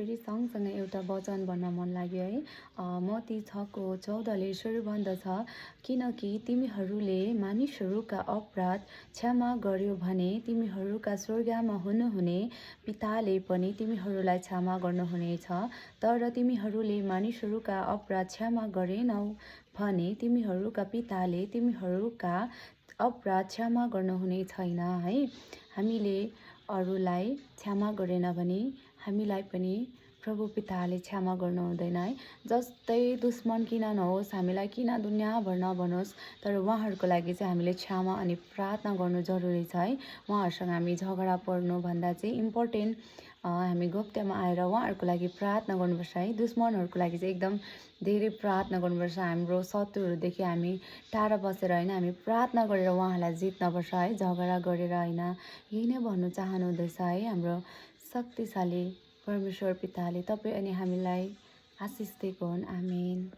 फेरि सँगसँगै एउटा वचन भन्न मन लाग्यो है। मत्ती 6:14ले यसरी भन्दछ, किनकि तिमीहरूले मानिसहरूका अपराध क्षमा गर्यो भने तिमीहरूका स्वर्गमा हुनुहुने पिताले पनि तिमीहरूलाई क्षमा गर्नुहुनेछ। तर तिमीहरूले मानिसहरूका अपराध क्षमा गरेनौ भने तिमीहरूका पिताले तिमीहरूका अपराध क्षमा गर्नुहुने छैन है। हामीले अरूलाई क्षमा गरेन भने हामीलाई पनि प्रभु पिताले क्षमा गर्नु हुँदैन है। जस्तै दुश्मन किन नहोस्, हामीलाई किन दुनियाँभर नभनोस्, तर उहाँहरूको लागि चाहिँ हामीले क्षमा अनि प्रार्थना गर्नु जरुरी छ है। उहाँहरूसँग हामी झगडा पर्नुभन्दा चाहिँ इम्पोर्टेन्ट हामी गोप्यमा आएर उहाँहरूको लागि प्रार्थना गर्नुपर्छ है। दुश्मनहरूको लागि चाहिँ एकदम धेरै प्रार्थना गर्नुपर्छ। हाम्रो शत्रुहरूदेखि हामी टाढा बसेर होइन, हामी प्रार्थना गरेर उहाँहरूलाई जित्नुपर्छ है, झगडा गरेर होइन। यही नै भन्नु चाहनुहुँदैछ है हाम्रो शक्तिशाली परमेश्वर पिताले। तपाईँ अनि हामीलाई आशिष दिएको हुन्। आमेन।